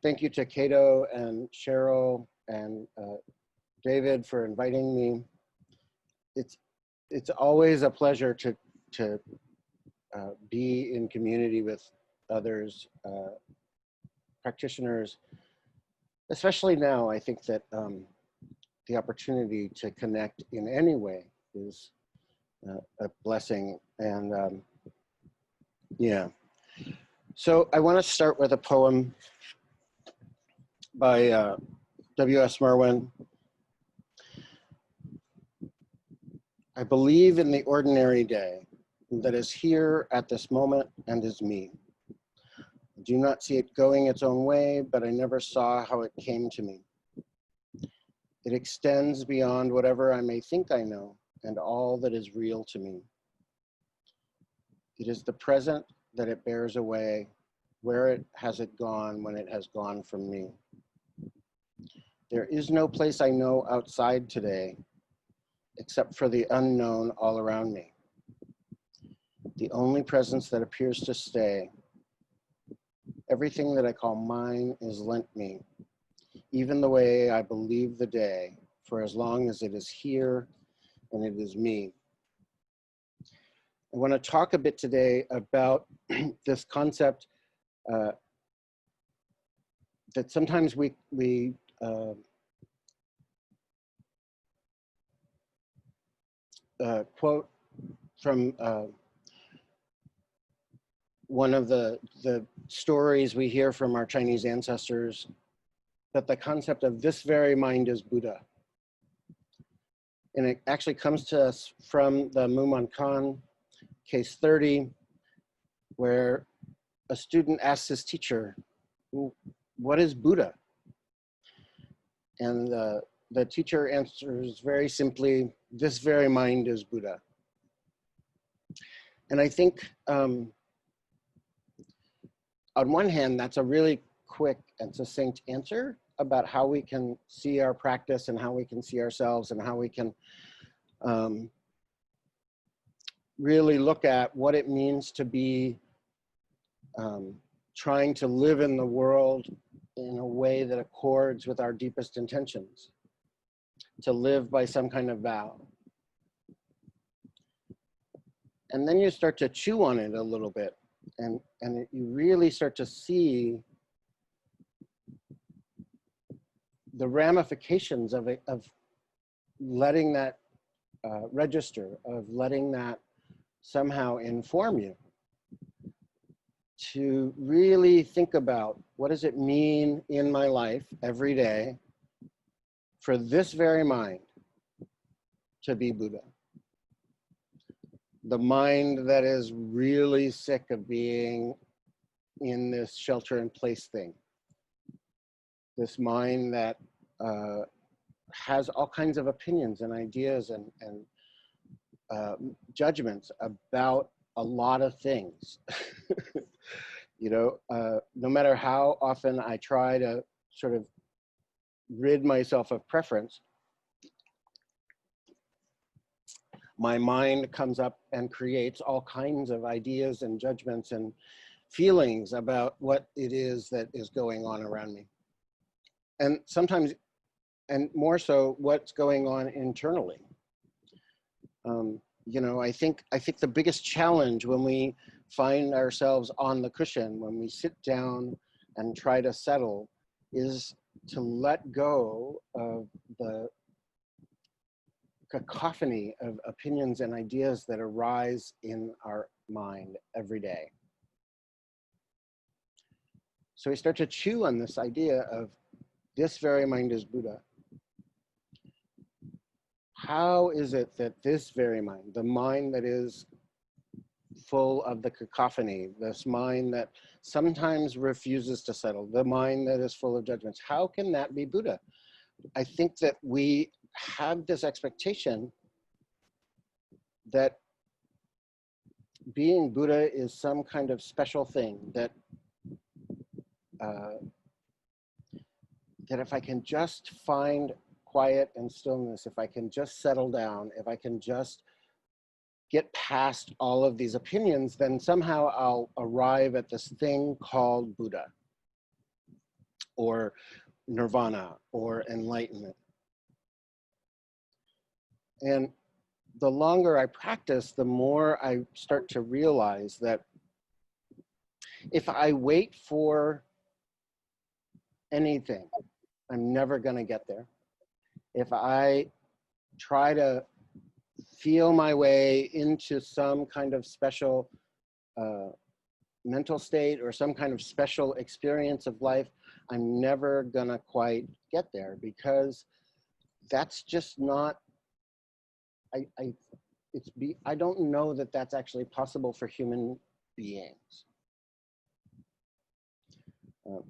thank you to Cato and Cheryl and David for inviting me. It's always a pleasure to be in community with others, practitioners, especially now. I think that the opportunity to connect in any way is a blessing. And yeah, so I want to start with a poem by W.S. Merwin. I believe in the ordinary day that is here at this moment and is me. I do not see it going its own way, but I never saw how it came to me. It extends beyond whatever I may think I know and all that is real to me. It is the present that it bears away. Where it has it gone when it has gone from me? There is no place I know outside today, except for the unknown all around me. The only presence that appears to stay. Everything that I call mine is lent me, even the way I believe the day, for as long as it is here and it is me. I want to talk a bit today about this concept that sometimes we quote from one of the stories we hear from our Chinese ancestors, that the concept of this very mind is Buddha. And it actually comes to us from the Muman Khan, case 30, where a student asks his teacher, what is Buddha? And the teacher answers very simply, this very mind is Buddha. And I think on one hand, that's a really quick and succinct answer about how we can see our practice and how we can see ourselves and how we can really look at what it means to be trying to live in the world in a way that accords with our deepest intentions, to live by some kind of vow. And then you start to chew on it a little bit, and you really start to see the ramifications of it, of letting that register, of letting that somehow inform you, to really think about what does it mean in my life every day for this very mind to be Buddha. The mind that is really sick of being in this shelter in place thing. This mind that has all kinds of opinions and ideas and judgments about a lot of things. You know, no matter how often I try to sort of rid myself of preference, my mind comes up and creates all kinds of ideas and judgments and feelings about what it is that is going on around me. And sometimes, and more so, what's going on internally. You know, I think the biggest challenge when we find ourselves on the cushion, when we sit down and try to settle, is to let go of the cacophony of opinions and ideas that arise in our mind every day. So we start to chew on this idea of this very mind is Buddha. How is it that this very mind, the mind that is full of the cacophony, this mind that sometimes refuses to settle, the mind that is full of judgments, how can that be Buddha? I think that we have this expectation that being Buddha is some kind of special thing, that that if I can just find quiet and stillness, if I can just settle down, if I can just get past all of these opinions, then somehow I'll arrive at this thing called Buddha. or nirvana or enlightenment. And the longer I practice, the more I start to realize that if I wait for anything, I'm never going to get there. If I try to feel my way into some kind of special mental state or some kind of special experience of life, I'm never going to quite get there, because that's just not, I don't know that that's actually possible for human beings.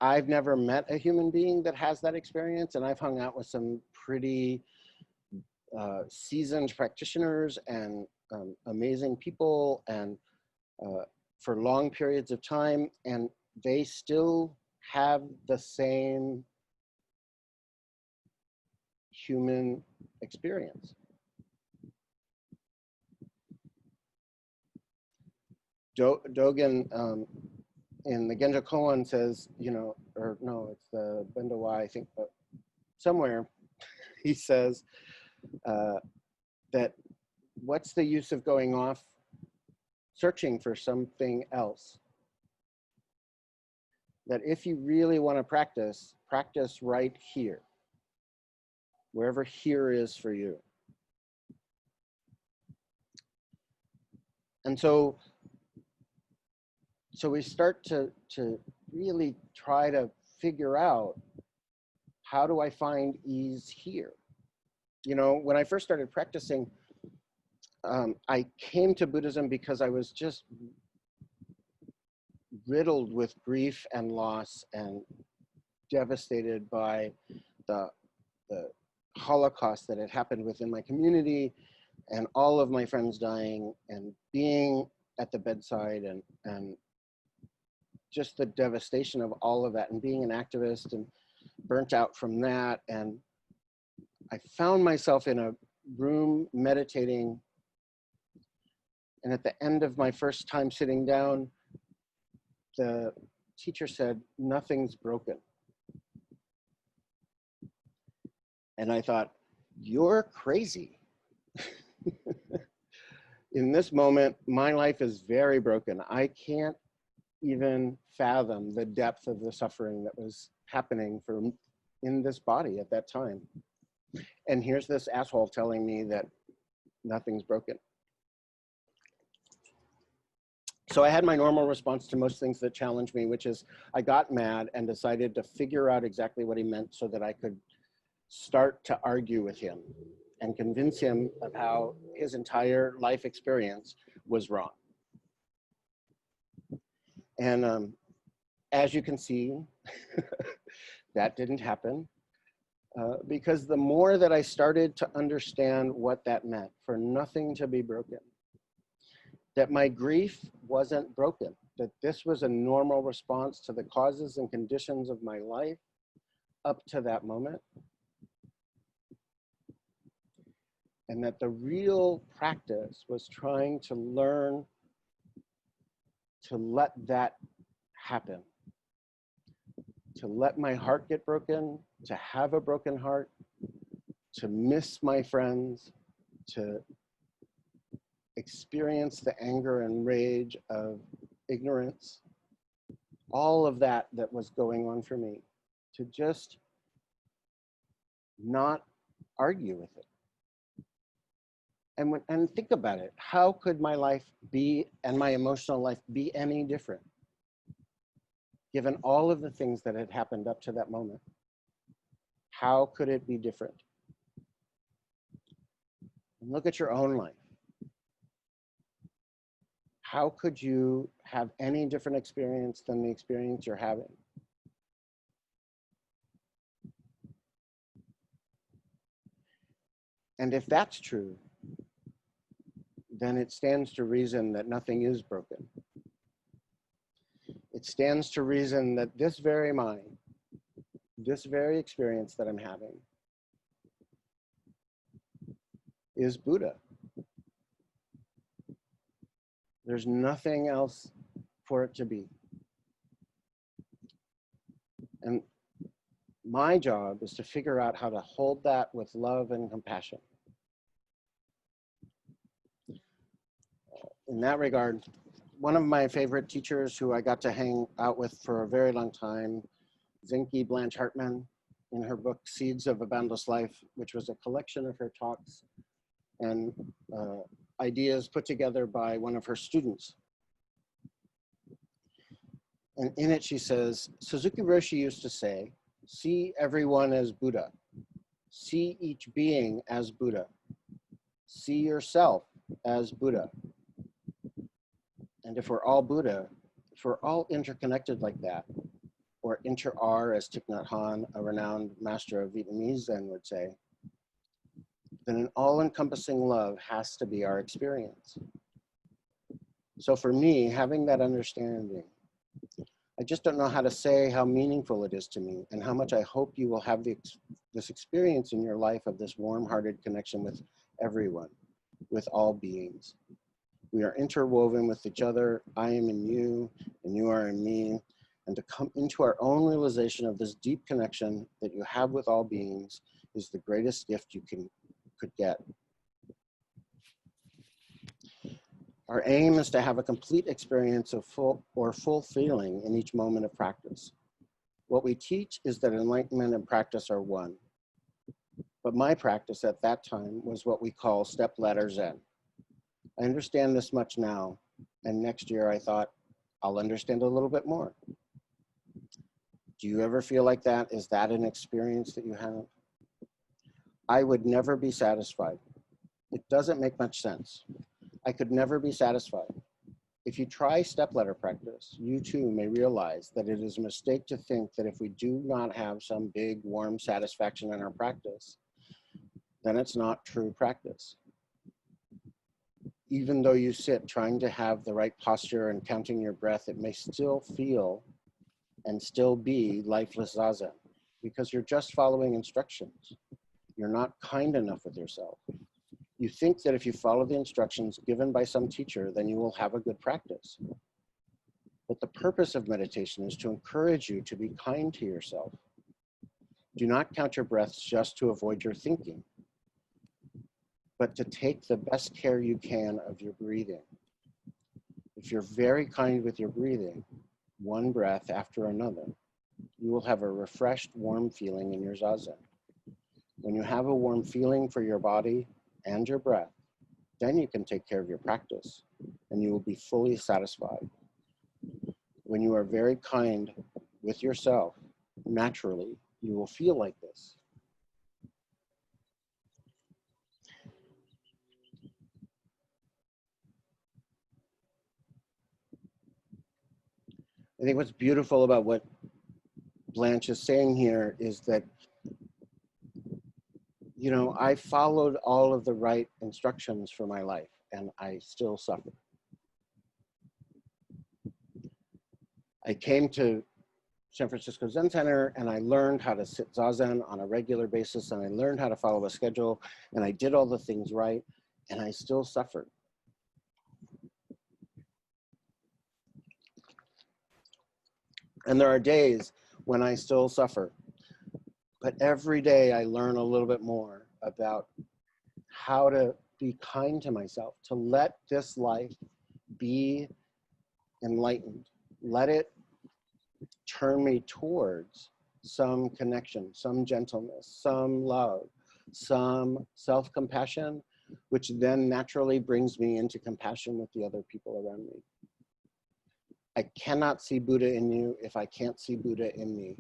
I've never met a human being that has that experience, and I've hung out with some pretty seasoned practitioners and amazing people, and for long periods of time, and they still have the same human experience. Dogen in the Genjo Koan says, you know, or no, it's the Bendawai, I think, but somewhere he says that what's the use of going off searching for something else? That if you really want to practice, practice right here, wherever here is for you. And so we start to really try to figure out, how do I find ease here? You know, when I first started practicing, I came to Buddhism because I was just riddled with grief and loss and devastated by the Holocaust that had happened within my community, and all of my friends dying, and being at the bedside, and just the devastation of all of that, and being an activist and burnt out from that. And I found myself in a room meditating, and at the end of my first time sitting down, the teacher said, "Nothing's broken." And I thought, you're crazy. In this moment, my life is very broken. I can't even fathom the depth of the suffering that was happening in this body at that time. And here's this asshole telling me that nothing's broken. So I had my normal response to most things that challenged me, which is I got mad and decided to figure out exactly what he meant so that I could start to argue with him and convince him of how his entire life experience was wrong. And as you can see, that didn't happen, because the more that I started to understand what that meant, for nothing to be broken, that my grief wasn't broken, that this was a normal response to the causes and conditions of my life up to that moment, and that the real practice was trying to learn to let that happen, to let my heart get broken, to have a broken heart, to miss my friends, to experience the anger and rage of ignorance, all of that that was going on for me, to just not argue with it. And think about it, how could my life be, and my emotional life be, any different, given all of the things that had happened up to that moment? How could it be different? And look at your own life. How could you have any different experience than the experience you're having? And if that's true, then it stands to reason that nothing is broken. It stands to reason that this very mind, this very experience that I'm having, is Buddha. There's nothing else for it to be. And My job is to figure out how to hold that with love and compassion. In that regard, one of my favorite teachers who I got to hang out with for a very long time, Zinke Blanche Hartman, in her book, Seeds of a Boundless Life, which was a collection of her talks and ideas put together by one of her students. And in it, she says, Suzuki Roshi used to say, see everyone as Buddha. See each being as Buddha. See yourself as Buddha. And if we're all Buddha, if we're all interconnected like that, or inter-are, as Thich Nhat Hanh, a renowned master of Vietnamese Zen, would say, then an all-encompassing love has to be our experience. So for me, having that understanding, I just don't know how to say how meaningful it is to me and how much I hope you will have this experience in your life of this warm-hearted connection with everyone, with all beings. We are interwoven with each other. I am in you and you are in me. And to come into our own realization of this deep connection that you have with all beings is the greatest gift you could get. Our aim is to have a complete experience of full feeling in each moment of practice. What we teach is that enlightenment and practice are one. But my practice at that time was what we call step ladder Zen. I understand this much now, and next year I thought, I'll understand a little bit more. Do you ever feel like that? Is that an experience that you have? I would never be satisfied. It doesn't make much sense. I could never be satisfied. If you try stepladder practice, you too may realize that it is a mistake to think that if we do not have some big warm satisfaction in our practice, then it's not true practice. Even though you sit trying to have the right posture and counting your breath, it may still feel and still be lifeless zazen because you're just following instructions. You're not kind enough with yourself. You think that if you follow the instructions given by some teacher, then you will have a good practice. But the purpose of meditation is to encourage you to be kind to yourself. Do not count your breaths just to avoid your thinking, but to take the best care you can of your breathing. If you're very kind with your breathing, one breath after another, you will have a refreshed, warm feeling in your zazen. When you have a warm feeling for your body and your breath, then you can take care of your practice and you will be fully satisfied. When you are very kind with yourself, naturally, you will feel like this. I think what's beautiful about what Blanche is saying here is that, you know, I followed all of the right instructions for my life and I still suffer. I came to San Francisco Zen Center and I learned how to sit zazen on a regular basis and I learned how to follow a schedule and I did all the things right and I still suffered. And there are days when I still suffer, but every day I learn a little bit more about how to be kind to myself, to let this life be enlightened. Let it turn me towards some connection, some gentleness, some love, some self-compassion, which then naturally brings me into compassion with the other people around me. I cannot see Buddha in you if I can't see Buddha in me.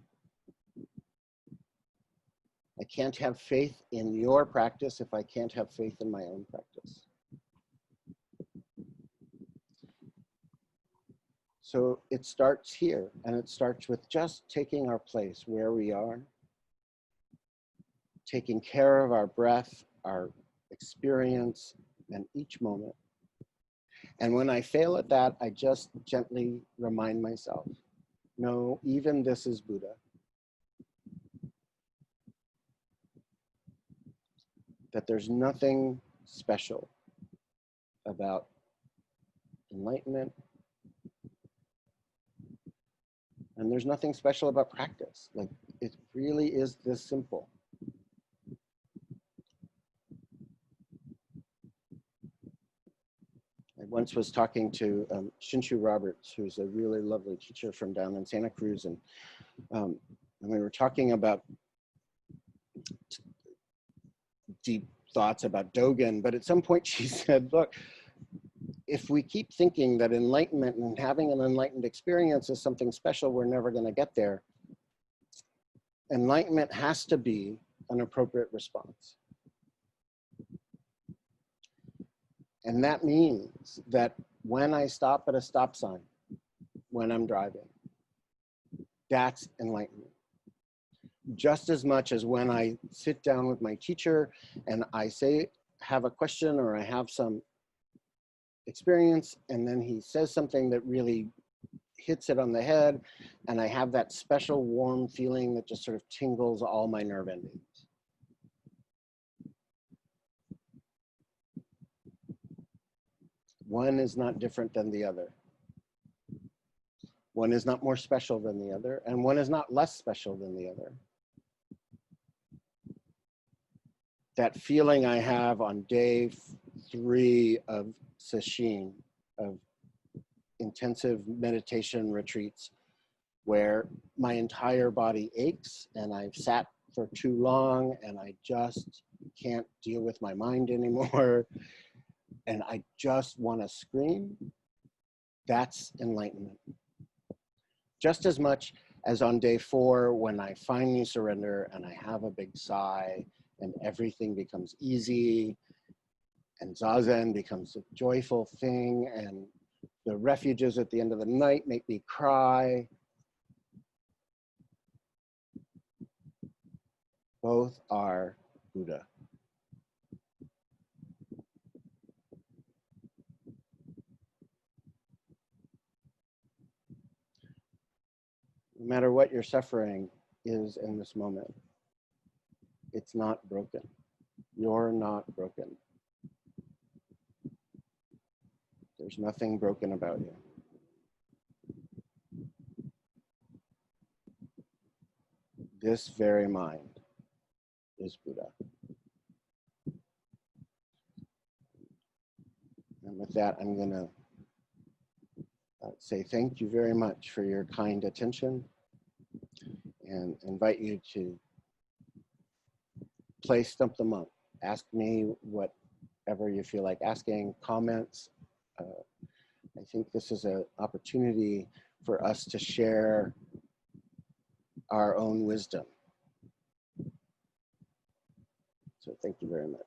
I can't have faith in your practice if I can't have faith in my own practice. So it starts here, and it starts with just taking our place where we are, taking care of our breath, our experience, and each moment. And when I fail at that, I just gently remind myself, no, even this is Buddha. That there's nothing special about enlightenment. And there's nothing special about practice. Like, It really is this simple. I once was talking to Shinshu Roberts, who's a really lovely teacher from down in Santa Cruz, and we were talking about deep thoughts about Dogen, but at some point she said, look, if we keep thinking that enlightenment and having an enlightened experience is something special, we're never going to get there. Enlightenment has to be an appropriate response. And that means that when I stop at a stop sign, when I'm driving, that's enlightenment. Just as much as when I sit down with my teacher and I have a question or I have some experience, and then he says something that really hits it on the head, and I have that special warm feeling that just sort of tingles all my nerve endings. One is not different than the other. One is not more special than the other, and one is not less special than the other. That feeling I have on day 3 of Sesshin, of intensive meditation retreats, where my entire body aches and I've sat for too long and I just can't deal with my mind anymore and I just want to scream, that's enlightenment. Just as much as on day 4 when I finally surrender and I have a big sigh and everything becomes easy and Zazen becomes a joyful thing and the refuges at the end of the night make me cry. Both are Buddha. No matter what your suffering is in this moment, it's not broken. You're not broken. There's nothing broken about you. This very mind is Buddha. And with that, I'm going to say thank you very much for your kind attention and invite you to play Stump the Monk. Ask me whatever you feel like asking, comments. I think this is an opportunity for us to share our own wisdom. So thank you very much.